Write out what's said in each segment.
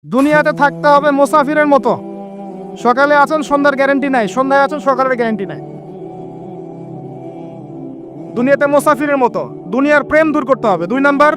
দুনিয়াতে থাকতে হবে মুসাফিরের মতো। সকালে আছেন, সন্ধ্যার গ্যারান্টি নাই, সন্ধ্যায় আছেন, সকালের গ্যারান্টি নাই। দুনিয়াতে মুসাফিরের মতো। দুনিয়ার প্রেম দূর করতে হবে। 2 নাম্বার,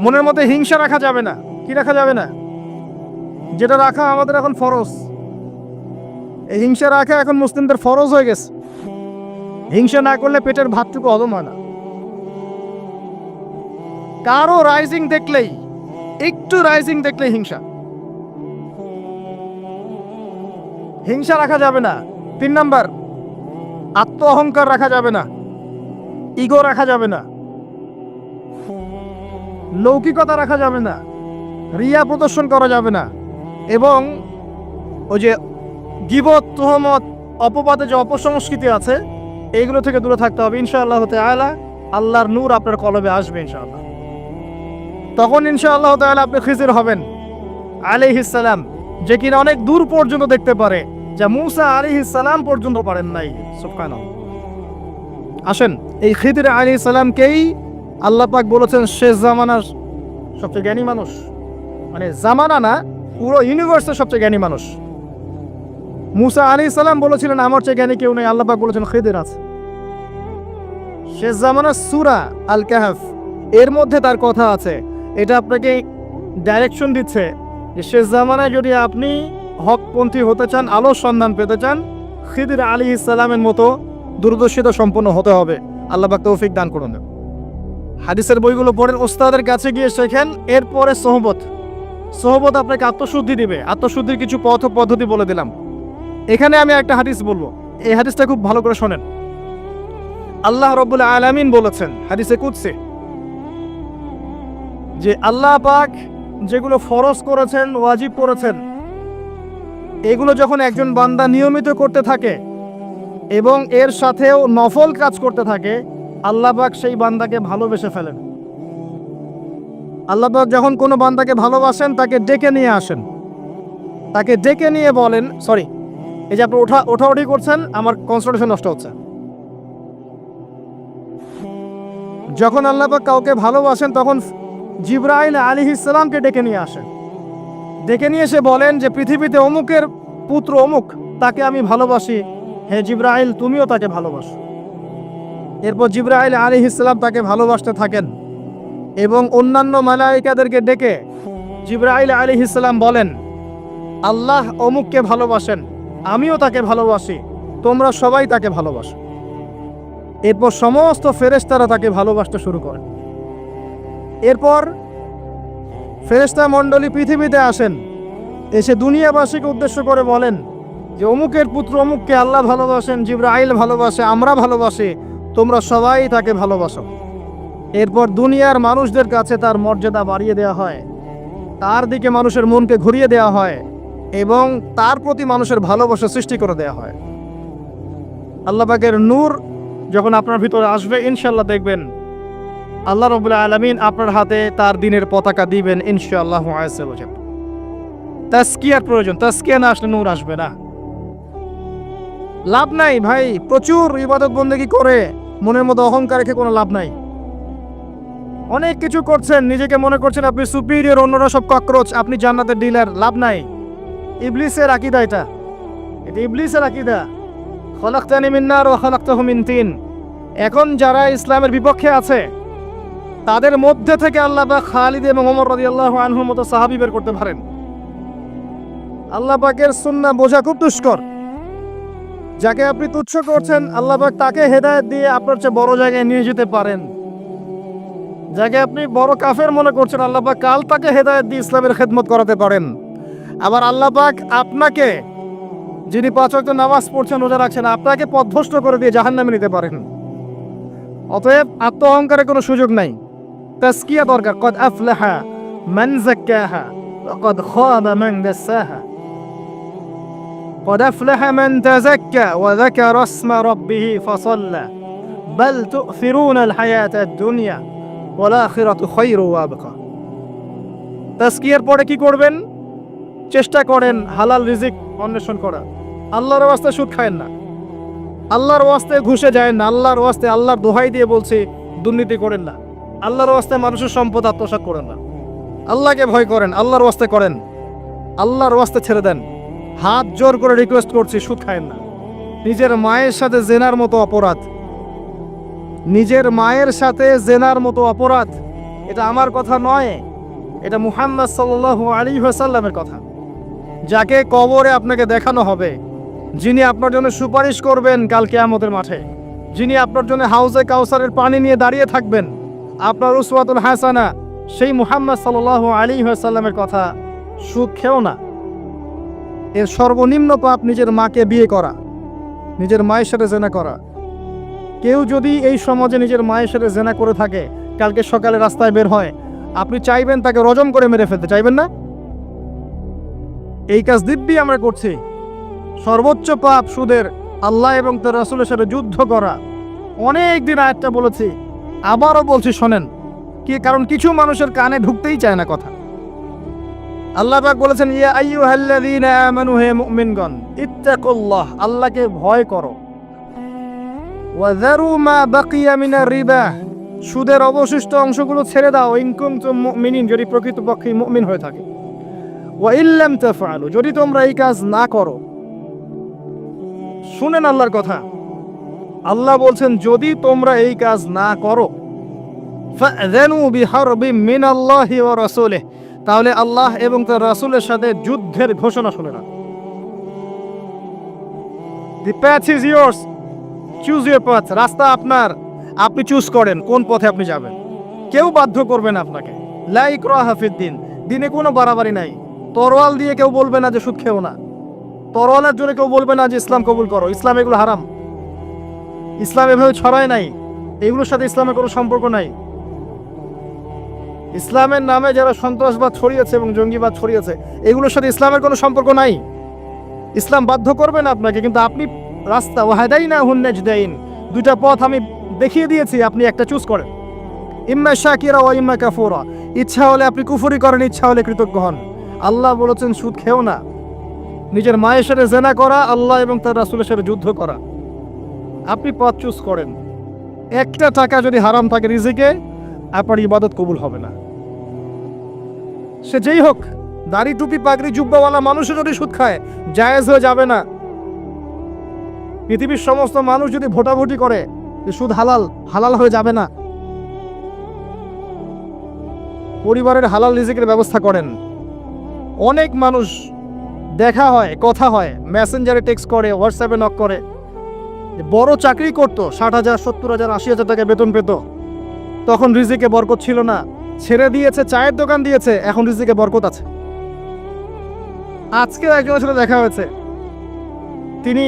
মনের মধ্যে হিংসা রাখা যাবে না। কি রাখা যাবে না? যেটা রাখা আমাদের এখন ফরজ। এই হিংসা রাখা এখন মুসলিমদের ফরজ হয়ে গেছে। হিংসা না করলে পেটের ভাতটুকু হজম হয় না। কারো রাইজিং দেখলেই, একটু রাইজিং দেখলেই হিংসা। হিংসা রাখা যাবে না। 3 নাম্বার, আত্ম অহংকার রাখা যাবে না, ইগো রাখা যাবে না, লৌকিকতা রাখা যাবে না, রিয়া প্রদর্শন করা যাবে না, এবং ওই যে গীবত, তুহমত, অপবাদে যে অপসংস্কৃতি আছে এইগুলো থেকে দূরে থাকতে হবে। ইনশাআল্লাহ তাআলা আল্লাহর নূর আপনার কলবে আসবে ইনশাআল্লাহ। তখন ইনশাআল্লাহ তাআলা আপনি খিজির হবেন আলাইহিস সালাম, যে কিনা অনেক দূর পর্যন্ত দেখতে পারে, যা মূসা আলাইহিস সালাম পর্যন্ত পারেন নাই। সুবহানাল্লাহ। আসেন, এই খিদির আলাইহিস সালামকেই আল্লাহ পাক বলেছেন শেষ জামানার সবচেয়ে জ্ঞানী মানুষ। মানে জামানা না, পুরো ইউনিভার্সের সবচেয়ে জ্ঞানী মানুষ। মূসা আলাইহিস সালাম বলেছিলেন আমার চেয়ে জ্ঞানী কেউ নেই, আল্লাহ পাক বলেছেন খিদির আছে। শেষ জামানার সূরা আল কাহফ এর মধ্যে তার কথা আছে। এটা আপনাকে ডাইরেকশন দিচ্ছে যে শেষ জামানায় যদি আপনি হকপন্থী হতে চান, আলোর সন্ধান পেতে চান, খিদির আলাইহিস সালামের মতো দূরদর্শিতা সম্পন্ন হতে হবে। আল্লাহ পাক তৌফিক দান করুন। হাদিসের বইগুলো পড়েন, ওস্তাদের কাছে গিয়ে শেখেন। এরপরে সোহবত আপনাকে আত্মশুদ্ধি দিবে। আত্মশুদ্ধির কিছু পথ ও পদ্ধতি বলে দিলাম। এখানে আমি একটা হাদিস বলবো, এই হাদিসটা খুব ভালো করে শোনেন। আল্লাহ রাব্বুল আলামিন বলেছেন হাদিসে কুদসি যে আল্লাহ পাক যেগুলো ফরজ করেছেন, ওয়াজিব করেছেন, এগুলো যখন একজন বান্দা নিয়মিত করতে থাকে এবং এর সাথেও নফল কাজ করতে থাকে, আল্লাহ পাক সেই বান্দাকে ভালোবেসে ফেলেন। আল্লাহ পাক যখন কোনো বান্দাকে ভালোবাসেন তাকে ডেকে নিয়ে আসেন, তাকে ডেকে নিয়ে বলেন, সরি, এই যে আপনি ওঠাউঠি করছেন, আমার কনসেন্ট্রেশন নষ্ট হচ্ছে। যখন আল্লাহ পাক কাউকে ভালোবাসেন তখন জিবরাইল আলাইহিস সালামকে ডেকে নিয়ে আসেন। ডেকে নিয়ে এসে বলেন যে পৃথিবীতে অমুকের পুত্র অমুক, তাকে আমি ভালোবাসি, হে জিবরাইল তুমিও তাকে ভালোবাসো। এরপর জিবরাইল আলাইহিস সালাম তাকে ভালোবাসতে থাকেন এবং অন্যান্য মালায়েকাদেরকে ডেকে জিবরাইল আলাইহিস সালাম বলেন আল্লাহ অমুককে ভালোবাসেন, আমিও তাকে ভালোবাসি, তোমরা সবাই তাকে ভালোবাসো। এরপর সমস্ত ফেরেশতারা তাকে ভালোবাসতে শুরু করেন। এরপর ফেরেশতা মণ্ডলী পৃথিবীতে আসেন, এসে দুনিয়াবাসীকে উদ্দেশ্য করে বলেন যে অমুকের পুত্র অমুককে আল্লাহ ভালোবাসেন, জিবরাইল ভালোবাসে, আমরা ভালোবাসি, তোমরা সবাই তাকে ভালোবাসো। এরপর দুনিয়ার মানুষদের কাছে তার মর্যাদা বাড়িয়ে দেওয়া হয়, তার দিকে মানুষের মনকে ঘুরিয়ে দেওয়া হয় এবং তার প্রতি মানুষের ভালোবাসা সৃষ্টি করে দেওয়া হয়। আল্লাহ পাকের নূর যখন আপনার ভিতরে আসবে, ইনশাআল্লাহ দেখবেন আল্লাহ রাব্বুল আলামিন আপনার হাতে তার দ্বীনের পতাকা দিবেন ইনশাআল্লাহ আযza ওয়া জাল্লা। তাজকিয়ার প্রয়োজন, তাজকিয়া না আসলে নূর আসবে না। লাভ নাই ভাই, প্রচুর ইবাদত বন্দেগী করে মনের মধ্যে অহংকার রেখে কোনো লাভ নাই। অনেক কিছু করছেন, নিজেকে মনে করছেন আপনি সুপিরিয়র, অন্যরা সব ককরোচ, আপনি জান্নাতের ডিলার, লাভ নাই। ইবলিসের আকীদা এটা ইবলিসের আকীদা। খলাকতানি মিন নার ওয়া খলাকতাহু মিন তিন। এখন যারা ইসলামের বিপক্ষে আছে তাদের মধ্যে থেকে আল্লাহ পাক খালিদ এবং ওমর রাদিয়াল্লাহু আনহুর মতো সাহাবী বের করতে পারেন। আল্লাহ পাকের সুন্নাহ বোঝা খুব দুষ্কর। যাকে আপনি তুচ্ছ করছেন আল্লাহ পাক তাকে হেদায়েত দিয়ে আপনার চেয়ে বড় জায়গায় নিয়ে যেতে পারেন। যাকে আপনি বড় কাফের মনে করছেন আল্লাহ পাক কাল তাকে হেদায়েত দিয়ে ইসলামের খেদমত করাতে পারেন। আবার আল্লাহ পাক আপনাকে, যিনি 5 ওয়াক্ত নামাজ পড়ছেন, রোজা রাখছেন, আপনাকে পথভ্রষ্ট করে দিয়ে জাহান্নামে নিতে পারেন। অতএব আত্ম অহংকারে কোনো সুযোগ নাই। তাজকিয়া দরকার। কদ আফলাহা মান যাক্কাহা ওয়া কদ খাবা মান দাসাহা। কদ আফলাহা মান তাযাক্কা ওয়া যাকারা ইসমা রাব্বিহি ফাসাল্লা বাল তু'থিরুনাল হায়াতাদ দুনিয়া ওয়াল আখিরাতু খায়রুন ওয়া আবকা। তাজকিয়ার পরে কি করবেন? চেষ্টা করেন হালাল রিজিক অন্বেষণ করা। আল্লাহর ওয়াস্তে সুদ খায়েন না, আল্লাহর ওয়াস্তে ঘুষে যায় না, আল্লাহর ওয়াস্তে আল্লাহর দোহাই দিয়ে বলছি দুর্নীতি করেন না, আল্লাহর ওয়াস্তে মানুষের সম্পদ আত্মসাৎ করেন না। আল্লাহকে ভয় করেন, আল্লাহর ওয়াস্তে করেন। আল্লাহর ওয়াস্তে ছেড়ে দেন। হাত জোর করে রিকোয়েস্ট করছি, সুদ খায়েন না। নিজের মায়ের সাথে জেনার মতো অপরাধ, নিজের মায়ের সাথে জেনার মতো অপরাধ। এটা আমার কথা নয়, এটা মুহাম্মদ সাল্লাল্লাহু আলাইহি ওয়াসাল্লামের কথা, যাকে কবরে আপনাকে দেখানো হবে, যিনি আপনার জন্য সুপারিশ করবেন কাল কিয়ামতের মাঠে, যিনি আপনার জন্য হাউজে কাউসারের পানি নিয়ে দাঁড়িয়ে থাকবেন, আপনার উসওয়াতুল হাসানা, সেই মুহাম্মদ সাল্লাল্লাহু আলাইহি ওয়াসাল্লামের কথা। সুদ খেও না। এর সর্বনিম্ন পাপ নিজের মাকে বিয়ে করা, নিজের মায়ের সাথে জেনা করা। কেউ যদি এই সমাজে নিজের মায়ের সাথে জেনা করে থাকে, কালকে সকালে রাস্তায় বের হয়, আপনি চাইবেন তাকে রজম করে মেরে ফেলতে, চাইবেন না? এই কাজ দিব্যি আমরা করছি। সর্বোচ্চ পাপ সুদের, আল্লাহ এবং তার রাসূলের সাথে যুদ্ধ করা। অনেক দিন আয়াতটা বলেছি, আবারও বলছি, শোনেন কি, কারণ কিছু মানুষের কানে ঢুকতেই চায় না কথা। আল্লাহ পাক বলেছেন, ইয়া আইয়ুহাল্লাযীনা আমানু, হে মুমিনগণ, ইত্তাকুল্লাহ, আল্লাহকে ভয় করো। ওয়া যারু মা বাকিয়া মিনার রিবা, সুদের অবশিষ্ট অংশগুলো ছেড়ে দাও। ইন কুনতুম মুমিনিন, যদি প্রকৃতপক্ষে মুমিন হয়ে থাকে। ওয়া ইল্লাম তাফআলু, যদি তোমরা এই কাজ না করো। শুনেন আল্লাহর কথা, আল্লাহ বলছেন যদি তোমরা এই কাজ না করো, ফাযানু বিহারবিম মিনাল্লাহি ওয়া রাসূলিহি, তাহলে আল্লাহ এবং তার রাসূলের সাথে যুদ্ধের ঘোষণা শুনে না। The path is yours, choose your path, রাস্তা আপনার, আপনি চুজ করেন কোন পথে আপনি যাবেন। কেউ বাধ্য করবে না আপনাকে। লা ইকরাহা ফিদ্দিন, দিনে কোনো বাড়াবাড়ি নাই। তরোয়াল দিয়ে কেউ বলবে না যে সুদ খেও না, তরোয়ালের জন্য কেউ বলবে না যে ইসলাম কবুল করো, ইসলাম এগুলো হারাম। ইসলাম এভাবে ছড়ায় নাই, এগুলোর সাথে ইসলামের কোনো সম্পর্ক নাই। ইসলামের নামে যারা সন্ত্রাসবাদ ছড়িয়েছে এবং জঙ্গিবাদ ছড়িয়েছে, এগুলোর সাথে ইসলামের কোনো সম্পর্ক নাই। ইসলাম বাধ্য করবে না আপনাকে, কিন্তু আপনি রাস্তা, ওয়াহাদাইনাহুন নাজদাইন, দুইটা পথ আমি দেখিয়ে দিয়েছি, আপনি একটা চুজ করেন। ইম্মা শাকিরা ওয়া ইম্মা কাফুরা, ইচ্ছা হলে আপনি কুফরি করেন, ইচ্ছা হলে কৃতজ্ঞ হন। আল্লাহ বলেছেন সুদ খেও না। নিজের মায়ের সাথে জেনা করা, আল্লাহ এবং তার রাসূলের সাথে যুদ্ধ করা, আপনি পথ চুজ করেন। একটা টাকা যদি হারাম থাকে রিজিকে, আপনার ইবাদত কবুল হবে না। সে যেই হোক, দাড়ি টুপি পাগড়ি জুব্বাওয়ালা মানুষও যদি সুদ খায়, জায়েজ হয়ে যাবে না। পৃথিবীর সমস্ত মানুষ যদি ভোটাভুটি করে যে সুদ হালাল, হালাল হয়ে যাবে না। পরিবারের হালাল রিজিকের ব্যবস্থা করেন। অনেক মানুষ দেখা হয়, কথা হয়, মেসেঞ্জারে টেক্সট করে, হোয়াটসঅ্যাপে নক করে, বড় চাকরি করতো, 60,000 70,000 80,000 টাকা বেতন পেত, তখন রিজিকে বরকত ছিল না, ছেড়ে দিয়েছে, চায়ের দোকান দিয়েছে, এখন রিজিকে বরকত আছে। আজকে একজনের সাথে দেখা হয়েছে, তিনি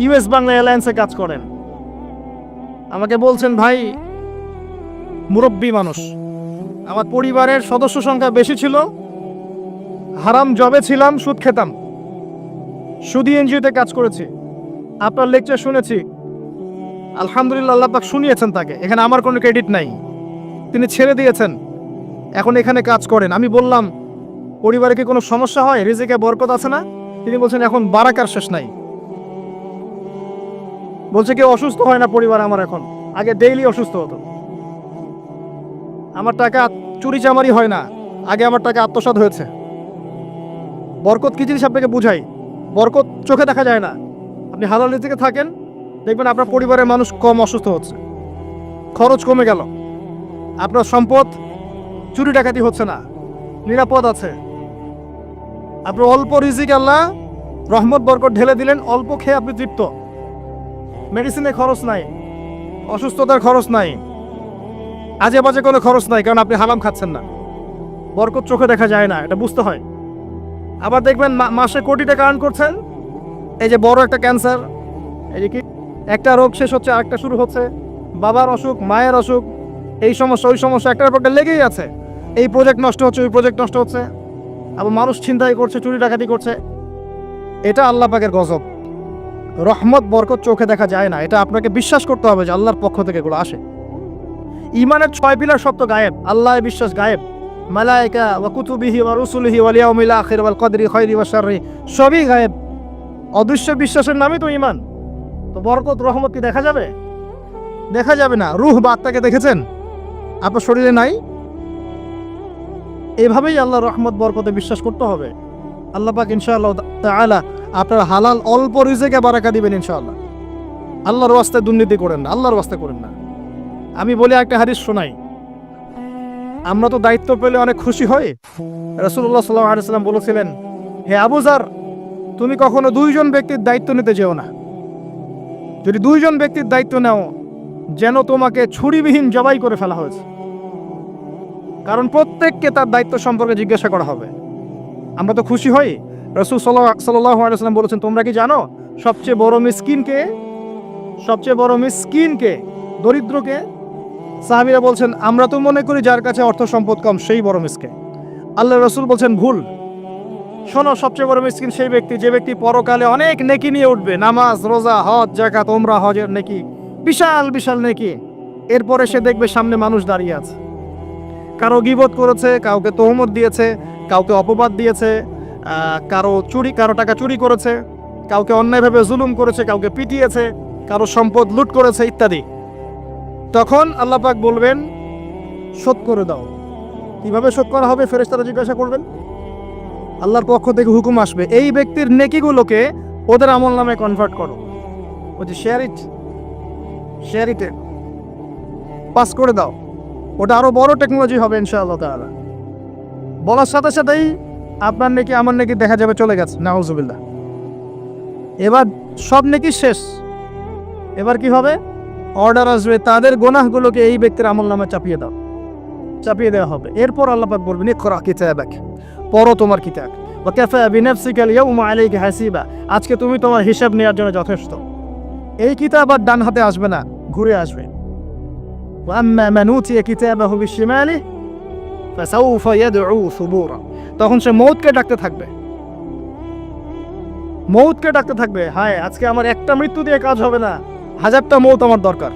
ইউএস বাংলা এয়ারলাইন্সে কাজ করেন। আমাকে বলছেন, ভাই, মুরব্বী মানুষ, আমার পরিবারের সদস্য সংখ্যা বেশি ছিল, হারাম জবে ছিলাম, সুদ খেতাম, সুদি এনজিওতে কাজ করেছি, আপনার লেকচার শুনেছি, আলহামদুলিল্লাহ, আল্লাহ পাক শুনিয়েছেন তাকে, এখানে আমার কোনো ক্রেডিট নাই, তিনি ছেড়ে দিয়েছেন, এখন এখানে কাজ করেন। আমি বললাম, পরিবারে কি কোনো সমস্যা হয়, রিজিকে বরকত আছে না? তিনি বলছেন, এখন বারাকার শেষ নাই। বলছে কেউ অসুস্থ হয় না পরিবার আমার এখন, আগে ডেইলি অসুস্থ হতো। আমার টাকা চুরি চামারি হয় না, আগে আমার টাকা আত্মসাৎ হয়েছে। বরকত কি জিনিস আপনাকে বুঝাই, বরকত চোখে দেখা যায় না। আপনি হালাল রিজিকে থাকেন, দেখবেন আপনার পরিবারের মানুষ কম অসুস্থ হচ্ছে, খরচ কমে গেল, আপনার সম্পদ চুরি ডাকাতি হচ্ছে না, নিরাপদ আছে। আপনার অল্প রিজিক আল্লাহ রহমত বরকত ঢেলে দিলেন, অল্প খেয়ে আপনি তৃপ্ত, মেডিসিনের খরচ নাই, অসুস্থতার খরচ নাই, আজে বাজে কোনো খরচ নাই, কারণ আপনি হারাম খাচ্ছেন না। বরকত চোখে দেখা যায় না, এটা বুঝতে হয়। আবার দেখবেন মাসে কোটি টাকা আর্ন করছেন, এই যে বড় একটা ক্যান্সার, এই যে কি একটা রোগ শেষ হচ্ছে আরেকটা শুরু হচ্ছে, বাবার অসুখ, মায়ের অসুখ, এই সমস্যা ওই সমস্যা, একটার পর একটা লেগেই আছে। এই প্রজেক্ট নষ্ট হচ্ছে, ওই প্রজেক্ট নষ্ট হচ্ছে, আবার মানুষ ছিনতাই করছে, চুরি ডাকাতি করছে। এটা আল্লাহ পাকের গজব। রহমত বরকত চোখে দেখা যায় না, এটা আপনাকে বিশ্বাস করতে হবে যে আল্লাহর পক্ষ থেকে এগুলো আসে। ইমানের 6 পিলার সব তো গায়েব, আল্লাহ বিশ্বাস গায়েব, মালায়েকা ওয়া কুতুবিহি ওয়া রুসুলিহি ওয়াল ইয়াউমিল আখির ওয়াল কদরি খায়রি ওয়া শাররি, সবই গায়েব। অদৃশ্য বিশ্বাসের নামই তো ঈমান। তো বরকত রহমত কি দেখা যাবে? দেখা যাবে না। রূহ বা আত্মাকে দেখেছেন? আপনার শরীরে নাই। এভাবেই আল্লাহর রহমত বরকতে বিশ্বাস করতে হবে। আল্লাহ পাক ইনশাআল্লাহ তাআলা আপনার হালাল অল্প রিজিকে বারাকা দিবেন ইনশাআল্লাহ। আল্লাহর ওয়াস্তে দুর্নীতি করেন না, আল্লাহর ওয়াস্তে করেন না। আমি বলি একটা হাদিস শোনাই, আমরা তো দায়িত্ব পেলে অনেক খুশি হই। রাসূলুল্লাহ সাল্লাল্লাহু আলাইহি ওয়াসাল্লাম বলেছিলেন, হে আবু যার, তুমি কখনো দুইজন ব্যক্তির দায়িত্ব নিতে যেও না। যদি দুইজন ব্যক্তির দায়িত্ব নাও, যেন তোমাকে ছুরিবিহীন জবাই করে ফেলা হয়েছে, কারণ প্রত্যেককে তার দায়িত্ব সম্পর্কে জিজ্ঞাসা করা হবে। আমরা তো খুশি হই। রাসূল সাল্লাল্লাহু আলাইহি ওয়াসাল্লাম বলেছেন, তোমরা কি জানো সবচেয়ে বড় মিসকিন কে? সবচেয়ে বড় মিসকিন কে? দরিদ্রকে? সাহাবীরা বলছেন, আমরা তো মনে করি যার কাছে অর্থ সম্পদ কম সেই বড় মিসকিন। আল্লাহ রাসূল বলছেন, ভুল। শোনো, সবচেয়ে বড় মিসকিন সেই ব্যক্তি যে ব্যক্তি পরকালে অনেক নেকি নিয়ে উঠবে, নামাজ, রোজা, হজ, যাকাত, উমরা, হজের নেকি, বিশাল বিশাল নেকি। এরপরে সে দেখবে সামনে মানুষ দাঁড়িয়ে আছে, কারো গীবত করেছে, কাউকে তহমত দিয়েছে, কাউকে অপবাদ দিয়েছে, কারো টাকা চুরি করেছে, কাউকে অন্যায়ভাবে জুলুম করেছে, কাউকে পিটিয়েছে, কারো সম্পদ লুট করেছে ইত্যাদি। তখন আল্লাহ পাক বলবেন, শোধ করে দাও। কিভাবে শোধ করা হবে? ফেরেশতারা জিজ্ঞাসা করবেন। আল্লাহর পক্ষ থেকে হুকুম আসবে, এই ব্যক্তির নেকিগুলোকে ওদের আমল নামে কনভার্ট করো। বলছি শেয়ার ইটে পাস করে দাও। ওটা আরো বড় টেকনোলজি হবে ইনশাআল্লাহ তাআলা। বলার সাথে সাথেই আপনার নেকি আমার নেকি দেখা যাবে চলে গেছে, নাউজুবিল্লাহ। এবার সব নেকি শেষ। এবার কি হবে? অর্ডার আসবে, তাদের গুনাহগুলোকে এই ব্যক্তির আমল নামে চাপিয়ে দেওয়া হবে। এরপর আল্লাহ পাক বলবেন, ইকরা কিতাবাক, পড়ো তোমার কিতাব। ওয়া কাফা বিনাফসিকা আল-ইয়াওমা আলাইকা হাসিবা, আজকে তুমি তোমার হিসাব নেওয়ার জন্য যথেষ্ট। এই কিতাব আর ডান হাতে আসবে না, ঘুরে আসবে। ওয়া আম্মা মান উতিয়া কিতাবাহু বিশিমালিহি ফাসাউফা ইয়াদউ সুবুরা, তখন সে মৌতকে ডাকতে থাকবে। হায়, আজকে আমার একটা মৃত্যু দিয়ে কাজ হবে না, 1000টা মৌত আমার দরকার।